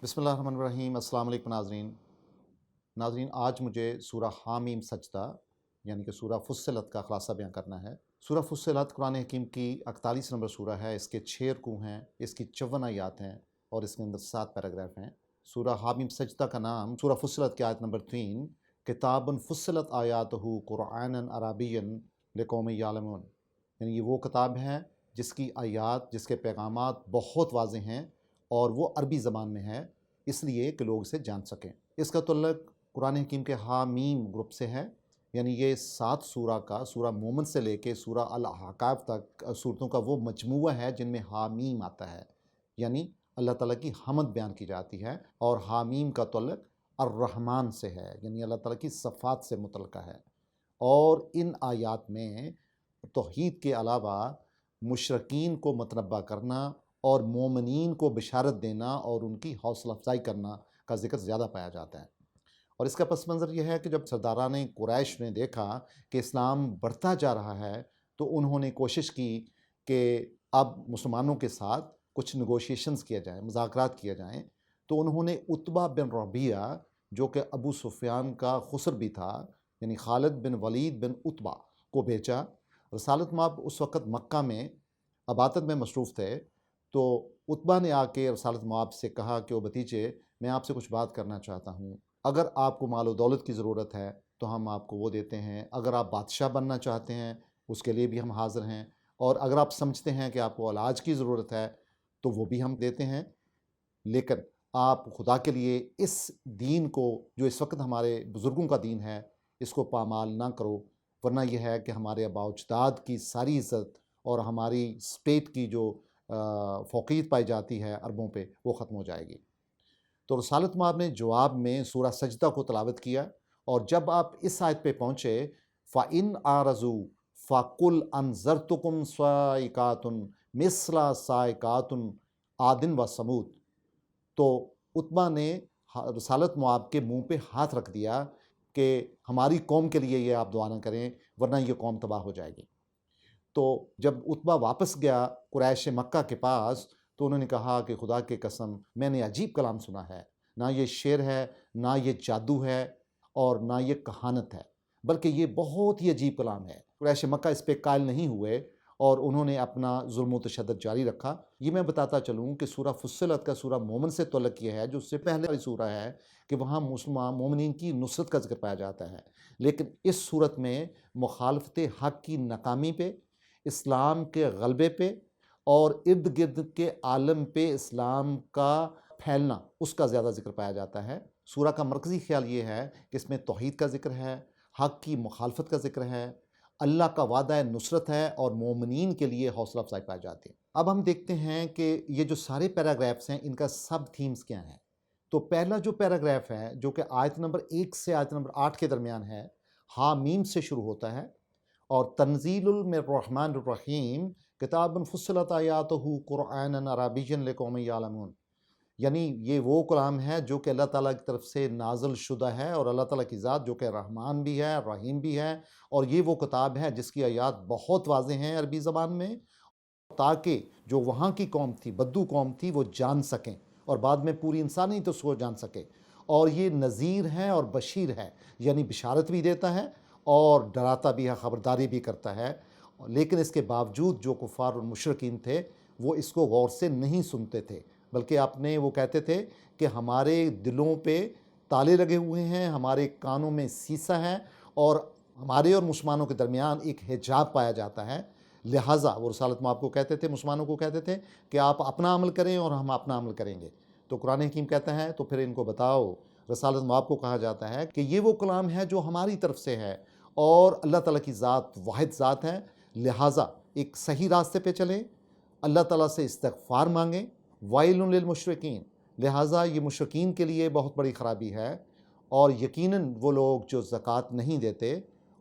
بسم اللہ الرحمن الرحیم۔ السلام علیکم ناظرین، آج مجھے سورہ حامیم سجدہ یعنی کہ سورہ فصلت کا خلاصہ بیان کرنا ہے۔ سورہ فصلت قرآن حکیم کی 41 نمبر سورہ ہے۔ اس کے 6 رکوع ہیں، اس کی 54 آیات ہیں اور اس کے اندر 7 پیراگراف ہیں۔ سورہ حامیم سجدہ کا نام سورہ فصلت کی آیت نمبر 3 کتاب فصلت آیاتہ قرآنا عربیا لقوم یعلمون، یعنی یہ وہ کتاب ہے جس کی آیات، جس کے پیغامات بہت واضح ہیں اور وہ عربی زبان میں ہے، اس لیے کہ لوگ اسے جان سکیں۔ اس کا تعلق قرآن حکیم کے حامیم گروپ سے ہے، یعنی یہ 7 سورہ کا، سورہ مومن سے لے کے سورہ الاحقاف تک صورتوں کا وہ مجموعہ ہے جن میں حامیم آتا ہے، یعنی اللہ تعالیٰ کی حمد بیان کی جاتی ہے۔ اور حامیم کا تعلق الرحمن سے ہے، یعنی اللہ تعالیٰ کی صفات سے متعلقہ ہے۔ اور ان آیات میں توحید کے علاوہ مشرکین کو متنبہ کرنا اور مومنین کو بشارت دینا اور ان کی حوصلہ افزائی کرنا کا ذکر زیادہ پایا جاتا ہے۔ اور اس کا پس منظر یہ ہے کہ جب سرداران قریش نے دیکھا کہ اسلام بڑھتا جا رہا ہے تو انہوں نے کوشش کی کہ اب مسلمانوں کے ساتھ کچھ نیگوشیشنز کیا جائیں، مذاکرات کیا جائیں۔ تو انہوں نے عتبہ بن ربیعہ جو کہ ابو سفیان کا خسر بھی تھا، یعنی خالد بن ولید بن عتبہ کو بھیجا۔ رسالت مآب اس وقت مکہ میں عبادت میں مصروف تھے، تو عتبہ نے آ کے رسالت مآب سے کہا کہ وہ بھتیجے، میں آپ سے کچھ بات کرنا چاہتا ہوں۔ اگر آپ کو مال و دولت کی ضرورت ہے تو ہم آپ کو وہ دیتے ہیں، اگر آپ بادشاہ بننا چاہتے ہیں اس کے لیے بھی ہم حاضر ہیں، اور اگر آپ سمجھتے ہیں کہ آپ کو علاج کی ضرورت ہے تو وہ بھی ہم دیتے ہیں، لیکن آپ خدا کے لیے اس دین کو، جو اس وقت ہمارے بزرگوں کا دین ہے، اس کو پامال نہ کرو، ورنہ یہ ہے کہ ہمارے آباء و اجداد کی ساری عزت اور ہماری اسٹیٹ کی جو فوقیت پائی جاتی ہے عربوں پہ، وہ ختم ہو جائے گی۔ تو رسالت مآب نے جواب میں سورہ سجدہ کو تلاوت کیا، اور جب آپ اس آیت پہ پہنچے فَإِنْ أَعْرَضُوا فَقُلْ أَنذَرْتُكُمْ صَاعِقَةٌ مِثْلَ صَاعِقَةِ عَادٍ وَثَمُودَ، تو عتبہ نے رسالت مآب کے منہ پہ ہاتھ رکھ دیا کہ ہماری قوم کے لیے یہ آپ دعا نہ کریں ورنہ یہ قوم تباہ ہو جائے گی۔ تو جب عتبہ واپس گیا قریش مکہ کے پاس تو انہوں نے کہا کہ خدا کی قسم، میں نے عجیب کلام سنا ہے، نہ یہ شعر ہے، نہ یہ جادو ہے، اور نہ یہ کہانت ہے، بلکہ یہ بہت ہی عجیب کلام ہے۔ قریش مکہ اس پہ قائل نہیں ہوئے اور انہوں نے اپنا ظلم و تشدد جاری رکھا۔ یہ میں بتاتا چلوں کہ سورہ فصلت کا سورہ مومن سے تعلق یہ ہے، جو اس سے پہلے والی سورہ ہے، کہ وہاں مسلمان مومنین کی نصرت کا ذکر پایا جاتا ہے، لیکن اس صورت میں مخالفت حق کی ناکامی پہ، اسلام کے غلبے پہ اور ارد گرد کے عالم پہ اسلام کا پھیلنا، اس کا زیادہ ذکر پایا جاتا ہے۔ سورہ کا مرکزی خیال یہ ہے کہ اس میں توحید کا ذکر ہے، حق کی مخالفت کا ذکر ہے، اللہ کا وعدہ نصرت ہے اور مومنین کے لیے حوصلہ افزائی پائی جاتی ہے۔ اب ہم دیکھتے ہیں کہ یہ جو سارے پیراگرافس ہیں ان کا سب تھیمز کیا ہیں۔ تو پہلا جو پیراگراف ہے، جو کہ آیت نمبر 1 سے آیت نمبر 8 کے درمیان ہے، حامیم سے شروع ہوتا ہے، اور تنزیل من الرحمن الرحیم کتاب فصلت آیاتہ قرآنا عربیا لقوم یعلمون، یعنی یہ وہ کلام ہے جو کہ اللہ تعالیٰ کی طرف سے نازل شدہ ہے، اور اللہ تعالیٰ کی ذات جو کہ رحمان بھی ہے، رحیم بھی ہے، اور یہ وہ کتاب ہے جس کی آیات بہت واضح ہیں عربی زبان میں، تاکہ جو وہاں کی قوم تھی، بدو قوم تھی، وہ جان سکیں، اور بعد میں پوری انسانی تو اس کو جان سکے۔ اور یہ نذیر ہے اور بشیر ہے، یعنی بشارت بھی دیتا ہے اور ڈراتا بھی ہے، خبرداری بھی کرتا ہے۔ لیکن اس کے باوجود جو کفار اور مشرکین تھے وہ اس کو غور سے نہیں سنتے تھے، بلکہ وہ کہتے تھے کہ ہمارے دلوں پہ تالے لگے ہوئے ہیں، ہمارے کانوں میں سیسا ہے، اور ہمارے اور مسلمانوں کے درمیان ایک حجاب پایا جاتا ہے۔ لہٰذا وہ رسالت مآب کو کہتے تھے، مسلمانوں کو کہتے تھے کہ آپ اپنا عمل کریں اور ہم اپنا عمل کریں گے۔ تو قرآن حکیم کہتا ہے تو پھر ان کو بتاؤ، رسالت مآب کو کہا جاتا ہے کہ یہ وہ کلام ہے جو ہماری طرف سے ہے، اور اللہ تعالیٰ کی ذات واحد ذات ہے، لہٰذا ایک صحیح راستے پہ چلیں، اللہ تعالیٰ سے استغفار مانگیں۔ ویل للمشرکین، لہٰذا یہ مشرکین کے لیے بہت بڑی خرابی ہے، اور یقیناً وہ لوگ جو زکوٰۃ نہیں دیتے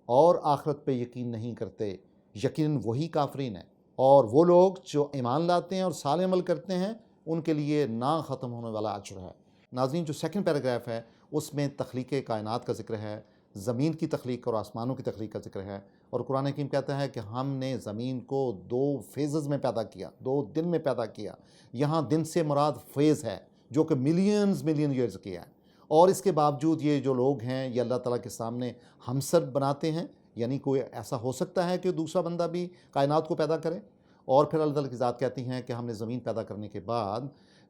اور آخرت پہ یقین نہیں کرتے، یقیناً وہی کافرین ہیں، اور وہ لوگ جو ایمان لاتے ہیں اور صالح عمل کرتے ہیں ان کے لیے نہ ختم ہونے والا اجر ہے۔ ناظرین، جو سیکنڈ پیراگراف ہے اس میں تخلیق کائنات کا ذکر ہے، زمین کی تخلیق اور آسمانوں کی تخلیق کا ذکر ہے، اور قرآن حکیم کہتا ہے کہ ہم نے زمین کو 2 فیزز میں پیدا کیا، 2 دن میں پیدا کیا۔ یہاں دن سے مراد فیز ہے، جو کہ ملین ایئرز کی ہیں، اور اس کے باوجود یہ جو لوگ ہیں یہ اللہ تعالیٰ کے سامنے ہمسر بناتے ہیں، یعنی کوئی ایسا ہو سکتا ہے کہ دوسرا بندہ بھی کائنات کو پیدا کرے؟ اور پھر اللہ تعالیٰ کی ذات کہتی ہیں کہ ہم نے زمین پیدا کرنے کے بعد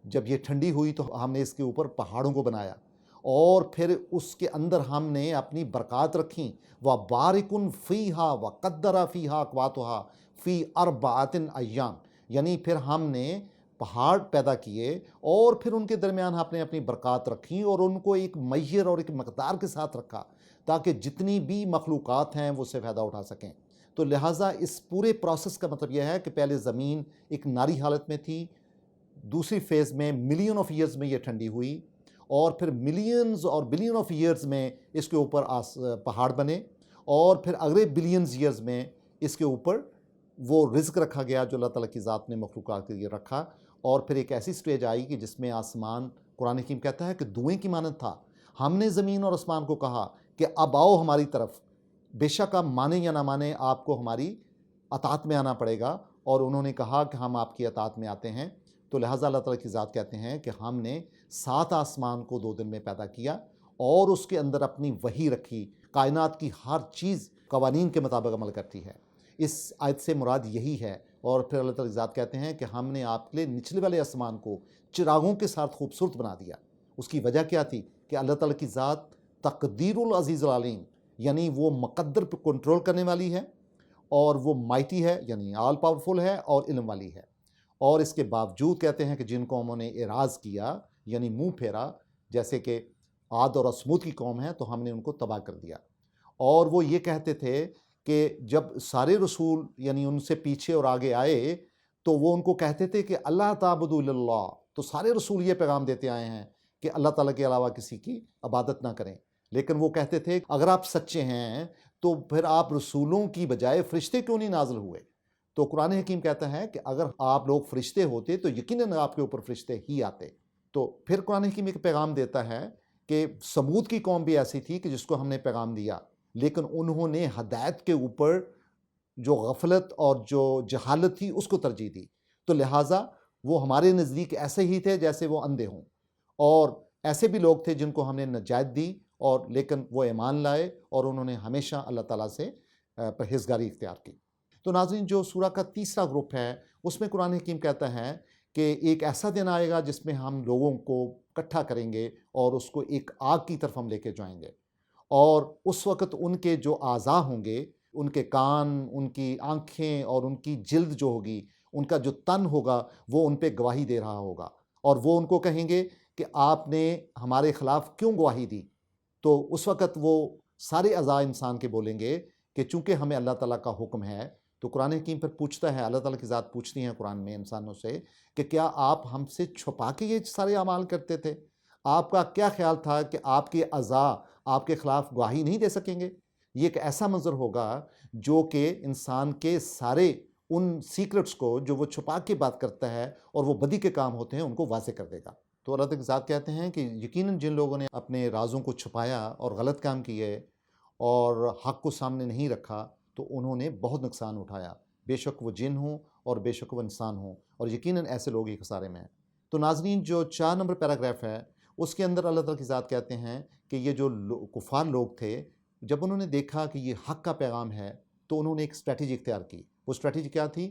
جب یہ ٹھنڈی ہوئی تو ہم نے اس کے اوپر پہاڑوں کو بنایا، اور پھر اس کے اندر ہم نے اپنی برکات رکھیں، وَبَارِكٌ فِيهَا وَقَدَّرَ فِيهَا أَقْوَاتُهَا فِي أَرْبَعَةٍ أَيَّامٍ، یعنی پھر ہم نے پہاڑ پیدا کیے اور پھر ان کے درمیان ہم نے اپنی برکات رکھیں اور ان کو ایک معیار اور ایک مقدار کے ساتھ رکھا تاکہ جتنی بھی مخلوقات ہیں وہ اس سے فائدہ اٹھا سکیں۔ تو لہٰذا اس پورے پروسیس کا مطلب یہ ہے کہ پہلے زمین ایک ناری حالت میں تھی، دوسری فیز میں ملین آف ایئرز میں یہ ٹھنڈی ہوئی، اور پھر ملینز اور بلین آف ایئرز میں اس کے اوپر پہاڑ بنے، اور پھر اگلے بلینز ایئرز میں اس کے اوپر وہ رزق رکھا گیا جو اللہ تعالیٰ کی ذات نے مخلوقات کے لیے رکھا، اور پھر ایک ایسی سٹیج آئی کہ جس میں آسمان، قرآن حکیم کہتا ہے کہ دھوئیں کی مانند تھا۔ ہم نے زمین اور آسمان کو کہا کہ اب آؤ ہماری طرف، بے شک آپ مانیں یا نہ مانیں آپ کو ہماری اطاعت میں آنا پڑے گا، اور انہوں نے کہا کہ ہم آپ کی اطاعت میں آتے ہیں۔ تو لہٰذا اللہ تعالیٰ کی ذات کہتے ہیں کہ ہم نے 7 آسمان کو 2 دن میں پیدا کیا اور اس کے اندر اپنی وحی رکھی، کائنات کی ہر چیز قوانین کے مطابق عمل کرتی ہے۔ اس آیت سے مراد یہی ہے۔ اور پھر اللہ تعالیٰ کی ذات کہتے ہیں کہ ہم نے آپ کے لیے نچلے والے آسمان کو چراغوں کے ساتھ خوبصورت بنا دیا۔ اس کی وجہ کیا تھی؟ کہ اللہ تعالیٰ کی ذات تقدیر العزیز العلیم، یعنی وہ مقدر پہ کنٹرول کرنے والی ہے، اور وہ مائٹی ہے، یعنی آل پاورفل ہے اور علم والی ہے۔ اور اس کے باوجود کہتے ہیں کہ جن قوموں نے اعراض کیا، یعنی منہ پھیرا، جیسے کہ عاد اور سمود کی قوم ہے، تو ہم نے ان کو تباہ کر دیا۔ اور وہ یہ کہتے تھے کہ جب سارے رسول یعنی ان سے پیچھے اور آگے آئے تو وہ ان کو کہتے تھے کہ اللہ تعبدوا الا اللہ، تو سارے رسول یہ پیغام دیتے آئے ہیں کہ اللہ تعالیٰ کے علاوہ کسی کی عبادت نہ کریں، لیکن وہ کہتے تھے اگر آپ سچے ہیں تو پھر آپ رسولوں کی بجائے فرشتے کیوں نہیں نازل ہوئے؟ تو قرآن حکیم کہتا ہے کہ اگر آپ لوگ فرشتے ہوتے تو یقیناً آپ کے اوپر فرشتے ہی آتے۔ تو پھر قرآن حکیم ایک پیغام دیتا ہے کہ سمود کی قوم بھی ایسی تھی کہ جس کو ہم نے پیغام دیا، لیکن انہوں نے ہدایت کے اوپر جو غفلت اور جو جہالت تھی اس کو ترجیح دی، تو لہٰذا وہ ہمارے نزدیک ایسے ہی تھے جیسے وہ اندھے ہوں۔ اور ایسے بھی لوگ تھے جن کو ہم نے نجات دی، اور لیکن وہ ایمان لائے اور انہوں نے ہمیشہ اللہ تعالیٰ سے پرہیزگاری اختیار کی۔ تو ناظرین، جو سورہ کا تیسرا گروپ ہے اس میں قرآن حکیم کہتا ہے کہ ایک ایسا دن آئے گا جس میں ہم لوگوں کو اکٹھا کریں گے اور اس کو ایک آگ کی طرف ہم لے کے جائیں گے، اور اس وقت ان کے جو اعضاء ہوں گے، ان کے کان، ان کی آنکھیں اور ان کی جلد جو ہوگی، ان کا جو تن ہوگا وہ ان پہ گواہی دے رہا ہوگا، اور وہ ان کو کہیں گے کہ آپ نے ہمارے خلاف کیوں گواہی دی؟ تو اس وقت وہ سارے اعضاء انسان کے بولیں گے کہ چونکہ ہمیں اللہ تعالیٰ کا حکم ہے۔ تو قرآن حکیم پھر پوچھتا ہے، اللہ تعالیٰ کی ذات پوچھتی ہیں قرآن میں انسانوں سے کہ کیا آپ ہم سے چھپا کے یہ سارے اعمال کرتے تھے؟ آپ کا کیا خیال تھا کہ آپ کے اعضاء آپ کے خلاف گواہی نہیں دے سکیں گے؟ یہ ایک ایسا منظر ہوگا جو کہ انسان کے سارے ان سیکرٹس کو جو وہ چھپا کے بات کرتا ہے اور وہ بدی کے کام ہوتے ہیں ان کو واضح کر دے گا۔ تو اللہ تعالیٰ کی ذات کہتے ہیں کہ یقیناً جن لوگوں نے اپنے رازوں کو چھپایا اور غلط کام کیے اور حق کو سامنے نہیں رکھا تو انہوں نے بہت نقصان اٹھایا، بے شک وہ جن ہوں اور بے شک وہ انسان ہوں، اور یقیناً ایسے لوگ ہی خسارے میں ہیں۔ تو ناظرین، جو 4 نمبر پیراگراف ہے اس کے اندر اللہ تعالیٰ کی ذات کہتے ہیں کہ یہ جو کفار لوگ تھے، جب انہوں نے دیکھا کہ یہ حق کا پیغام ہے تو انہوں نے ایک اسٹریٹجی اختیار کی۔ وہ اسٹریٹجی کیا تھی؟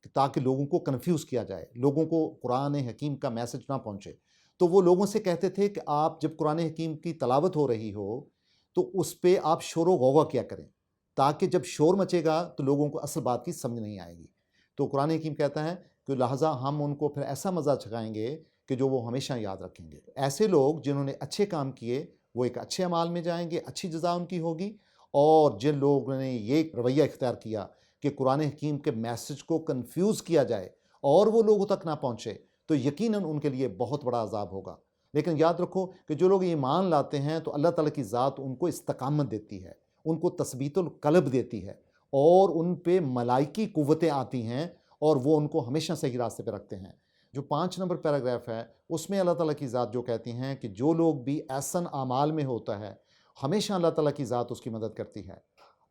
کہ تاکہ لوگوں کو کنفیوز کیا جائے، لوگوں کو قرآن حکیم کا میسج نہ پہنچے، تو وہ لوگوں سے کہتے تھے کہ آپ جب قرآن حکیم کی تلاوت ہو رہی ہو تو اس پہ آپ شور و غوغا کیا کریں، تاکہ جب شور مچے گا تو لوگوں کو اصل بات کی سمجھ نہیں آئے گی۔ تو قرآن حکیم کہتا ہے کہ لہٰذا ہم ان کو پھر ایسا مزہ چکھائیں گے کہ جو وہ ہمیشہ یاد رکھیں گے۔ ایسے لوگ جنہوں نے اچھے کام کیے وہ ایک اچھے اعمال میں جائیں گے، اچھی جزا ان کی ہوگی، اور جن لوگوں نے یہ رویہ اختیار کیا کہ قرآن حکیم کے میسج کو کنفیوز کیا جائے اور وہ لوگوں تک نہ پہنچے، تو یقیناً ان کے لیے بہت بڑا عذاب ہوگا۔ لیکن یاد رکھو کہ جو لوگ ایمان لاتے ہیں تو اللہ تعالیٰ کی ذات ان کو استقامت دیتی ہے، ان کو تثبیت القلب دیتی ہے، اور ان پہ ملائکی قوتیں آتی ہیں اور وہ ان کو ہمیشہ صحیح راستے پہ رکھتے ہیں۔ جو 5 نمبر پیراگراف ہے اس میں اللہ تعالیٰ کی ذات جو کہتی ہیں کہ جو لوگ بھی احسن اعمال میں ہوتا ہے ہمیشہ اللہ تعالیٰ کی ذات اس کی مدد کرتی ہے،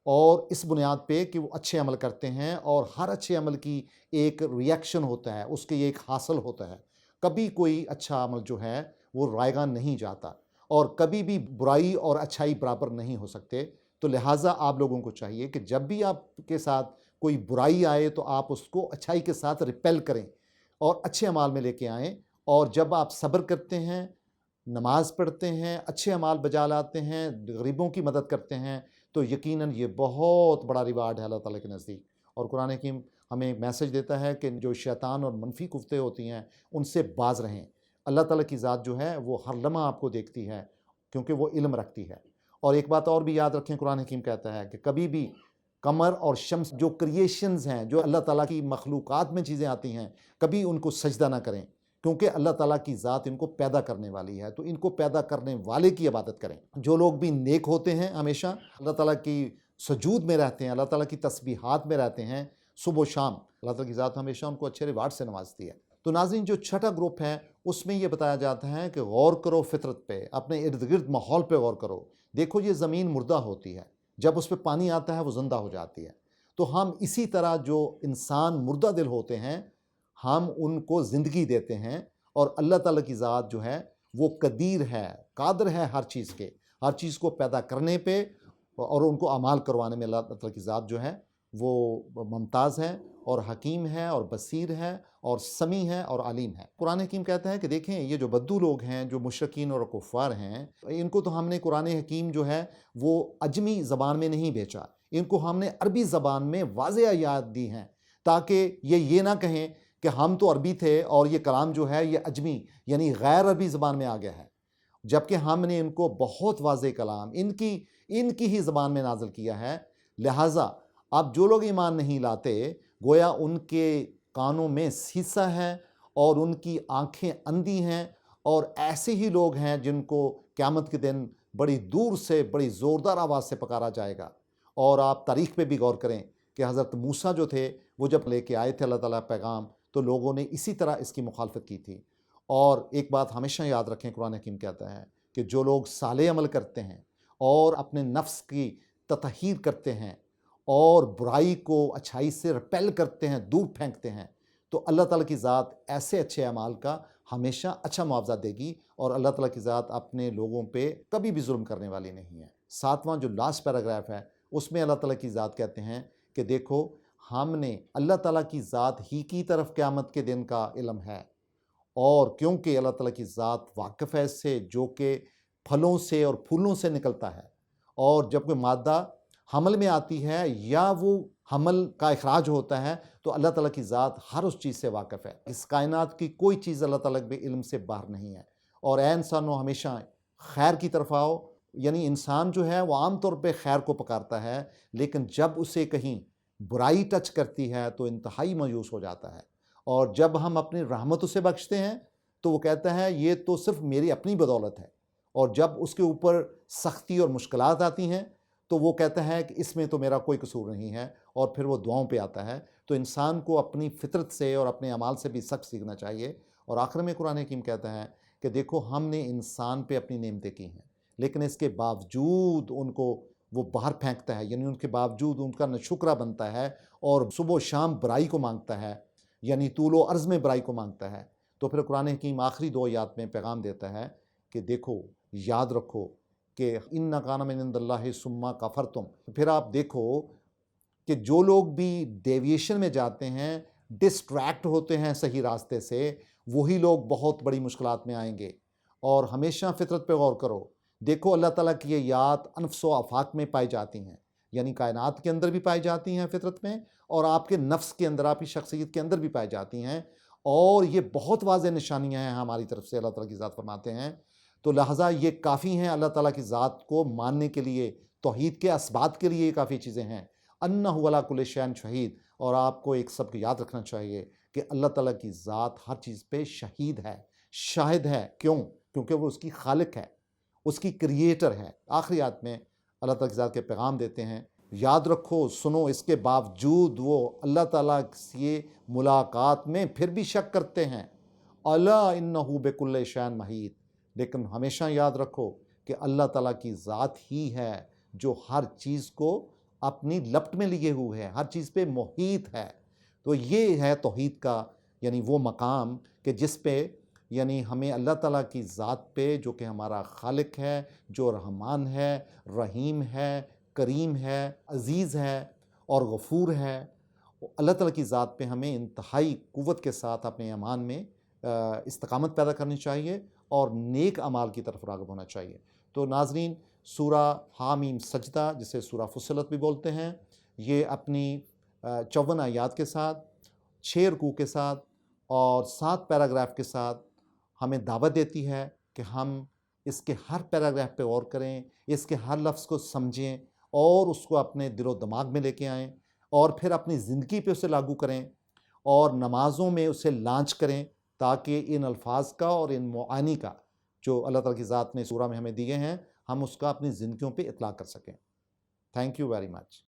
اور اس بنیاد پہ کہ وہ اچھے عمل کرتے ہیں، اور ہر اچھے عمل کی ایک ریئیکشن ہوتا ہے، اس کے ایک حاصل ہوتا ہے۔ کبھی کوئی اچھا عمل جو ہے وہ رائگاں نہیں جاتا، اور کبھی بھی برائی اور اچھائی برابر نہیں ہو سکتے۔ تو لہٰذا آپ لوگوں کو چاہیے کہ جب بھی آپ کے ساتھ کوئی برائی آئے تو آپ اس کو اچھائی کے ساتھ ریپیل کریں اور اچھے اعمال میں لے کے آئیں، اور جب آپ صبر کرتے ہیں، نماز پڑھتے ہیں، اچھے اعمال بجا لاتے ہیں، غریبوں کی مدد کرتے ہیں، تو یقیناً یہ بہت بڑا ریوارڈ ہے اللہ تعالیٰ کے نزدیک۔ اور قرآن حکیم ہمیں میسج دیتا ہے کہ جو شیطان اور منفی گفتیں ہوتی ہیں ان سے باز رہیں۔ اللہ تعالیٰ کی ذات جو ہے وہ ہر لمحہ آپ کو دیکھتی ہے، کیونکہ وہ علم رکھتی ہے۔ اور ایک بات اور بھی یاد رکھیں، قرآن حکیم کہتا ہے کہ کبھی بھی قمر اور شمس جو کریشنز ہیں، جو اللہ تعالیٰ کی مخلوقات میں چیزیں آتی ہیں، کبھی ان کو سجدہ نہ کریں، کیونکہ اللہ تعالیٰ کی ذات ان کو پیدا کرنے والی ہے، تو ان کو پیدا کرنے والے کی عبادت کریں۔ جو لوگ بھی نیک ہوتے ہیں ہمیشہ اللہ تعالیٰ کی سجود میں رہتے ہیں، اللہ تعالیٰ کی تسبیحات میں رہتے ہیں صبح و شام، اللہ تعالیٰ کی ذات ہمیشہ ان کو اچھے ریوارڈ سے نوازتی ہے۔ تو ناظرین، جو چھٹا گروپ ہے اس میں یہ بتایا جاتا ہے کہ غور کرو فطرت پہ، اپنے ارد گرد ماحول پہ غور کرو۔ دیکھو یہ زمین مردہ ہوتی ہے، جب اس پہ پانی آتا ہے وہ زندہ ہو جاتی ہے۔ تو ہم اسی طرح جو انسان مردہ دل ہوتے ہیں ہم ان کو زندگی دیتے ہیں، اور اللہ تعالیٰ کی ذات جو ہے وہ قدیر ہے، قادر ہے ہر چیز کے، ہر چیز کو پیدا کرنے پہ اور ان کو اعمال کروانے میں اللہ تعالیٰ کی ذات جو ہے وہ ممتاز ہے اور حکیم ہے اور بصیر ہے اور سمیع ہے اور علیم ہے۔ قرآن حکیم کہتا ہے کہ دیکھیں یہ جو بدو لوگ ہیں، جو مشرکین اور کفار ہیں، ان کو تو ہم نے قرآن حکیم جو ہے وہ عجمی زبان میں نہیں بھیجا، ان کو ہم نے عربی زبان میں واضح آیات دی ہیں تاکہ یہ نہ کہیں کہ ہم تو عربی تھے اور یہ کلام جو ہے یہ عجمی یعنی غیر عربی زبان میں آ گیا ہے، جبکہ ہم نے ان کو بہت واضح کلام ان کی ہی زبان میں نازل کیا ہے۔ لہٰذا اب جو لوگ ایمان نہیں لاتے گویا ان کے کانوں میں سیسا ہے اور ان کی آنکھیں اندھی ہیں، اور ایسے ہی لوگ ہیں جن کو قیامت کے دن بڑی دور سے بڑی زوردار آواز سے پکارا جائے گا۔ اور آپ تاریخ پہ بھی غور کریں کہ حضرت موسیٰ جو تھے وہ جب لے کے آئے تھے اللہ تعالیٰ پیغام، تو لوگوں نے اسی طرح اس کی مخالفت کی تھی۔ اور ایک بات ہمیشہ یاد رکھیں، قرآن حکیم کہتا ہے کہ جو لوگ صالح عمل کرتے ہیں اور اپنے نفس کی تطہیر کرتے ہیں اور برائی کو اچھائی سے ریپیل کرتے ہیں، دور پھینکتے ہیں، تو اللہ تعالیٰ کی ذات ایسے اچھے اعمال کا ہمیشہ اچھا معاوضہ دے گی، اور اللہ تعالیٰ کی ذات اپنے لوگوں پہ کبھی بھی ظلم کرنے والی نہیں ہے۔ 7واں جو لاسٹ پیراگراف ہے اس میں اللہ تعالیٰ کی ذات کہتے ہیں کہ دیکھو ہم نے اللہ تعالیٰ کی ذات ہی کی طرف قیامت کے دن کا علم ہے، اور کیونکہ اللہ تعالیٰ کی ذات واقف ہے اس سے جو کہ پھلوں سے اور پھولوں سے نکلتا ہے، اور جب کوئی مادہ حمل میں آتی ہے یا وہ حمل کا اخراج ہوتا ہے تو اللہ تعالیٰ کی ذات ہر اس چیز سے واقف ہے۔ اس کائنات کی کوئی چیز اللہ تعالیٰ کے علم سے باہر نہیں ہے۔ اور اے انسانوں، ہمیشہ خیر کی طرف آؤ، یعنی انسان جو ہے وہ عام طور پہ خیر کو پکارتا ہے، لیکن جب اسے کہیں برائی ٹچ کرتی ہے تو انتہائی مایوس ہو جاتا ہے، اور جب ہم اپنی رحمت سے بخشتے ہیں تو وہ کہتا ہے یہ تو صرف میری اپنی بدولت ہے، اور جب اس کے اوپر سختی اور مشکلات آتی ہیں تو وہ کہتا ہے کہ اس میں تو میرا کوئی قصور نہیں ہے، اور پھر وہ دعاؤں پہ آتا ہے۔ تو انسان کو اپنی فطرت سے اور اپنے اعمال سے بھی سخت سیکھنا چاہیے۔ اور آخر میں قرآن حکیم کہتا ہے کہ دیکھو ہم نے انسان پہ اپنی نعمتیں کی ہیں، لیکن اس کے باوجود ان کو وہ باہر پھینکتا ہے، یعنی ان کے باوجود ان کا ناشکرا بنتا ہے اور صبح و شام برائی کو مانگتا ہے، یعنی طول و عرض میں برائی کو مانگتا ہے۔ تو پھر قرآن حکیم آخری 2 آیات میں پیغام دیتا ہے کہ دیکھو یاد رکھو کہ ان کان من عند اللہ ثم کفرتم۔ پھر آپ دیکھو کہ جو لوگ بھی ڈیویشن میں جاتے ہیں، ڈسٹریکٹ ہوتے ہیں صحیح راستے سے، وہی لوگ بہت بڑی مشکلات میں آئیں گے۔ اور ہمیشہ فطرت پہ غور کرو، دیکھو اللہ تعالیٰ کی یہ یاد انفس و آفاق میں پائی جاتی ہیں، یعنی کائنات کے اندر بھی پائی جاتی ہیں فطرت میں، اور آپ کے نفس کے اندر، آپ کی شخصیت کے اندر بھی پائی جاتی ہیں، اور یہ بہت واضح نشانیاں ہیں ہماری طرف سے، اللہ تعالیٰ کی ذات فرماتے ہیں۔ تو لہٰذا یہ کافی ہیں اللہ تعالیٰ کی ذات کو ماننے کے لیے، توحید کے اسبات کے لیے یہ کافی چیزیں ہیں۔ انہ علی کل شیء شہید، اور آپ کو ایک سب کو یاد رکھنا چاہیے کہ اللہ تعالیٰ کی ذات ہر چیز پہ شہید ہے، شاہد ہے۔ کیوں؟ کیونکہ وہ اس کی خالق ہے، اس کی کریٹر ہے۔ آخری آیت میں اللہ تعالیٰ کی ذات کے پیغام دیتے ہیں، یاد رکھو، سنو، اس کے باوجود وہ اللہ تعالیٰ سے ملاقات میں پھر بھی شک کرتے ہیں۔ الا انہ بکل شیء محیط، لیکن ہمیشہ یاد رکھو کہ اللہ تعالیٰ کی ذات ہی ہے جو ہر چیز کو اپنی لپٹ میں لیے ہوئے ہے، ہر چیز پہ محیط ہے۔ تو یہ ہے توحید کا یعنی وہ مقام کہ جس پہ یعنی ہمیں اللہ تعالیٰ کی ذات پہ، جو کہ ہمارا خالق ہے، جو رحمان ہے، رحیم ہے، کریم ہے، عزیز ہے اور غفور ہے، اللہ تعالیٰ کی ذات پہ ہمیں انتہائی قوت کے ساتھ اپنے ایمان میں استقامت پیدا کرنی چاہیے اور نیک اعمال کی طرف راغب ہونا چاہیے۔ تو ناظرین، سورہ حامیم سجدہ، جسے سورہ فصلت بھی بولتے ہیں، یہ اپنی 54 آیات کے ساتھ، 6 رکوع کے ساتھ اور 7 پیراگراف کے ساتھ ہمیں دعوت دیتی ہے کہ ہم اس کے ہر پیراگراف پہ غور کریں، اس کے ہر لفظ کو سمجھیں اور اس کو اپنے دل و دماغ میں لے کے آئیں اور پھر اپنی زندگی پہ اسے لاگو کریں اور نمازوں میں اسے لانچ کریں، تاکہ ان الفاظ کا اور ان معانی کا جو اللہ تعالیٰ کی ذات نے سورہ میں ہمیں دیے ہیں، ہم اس کا اپنی زندگیوں پہ اطلاق کر سکیں۔ Thank you very much.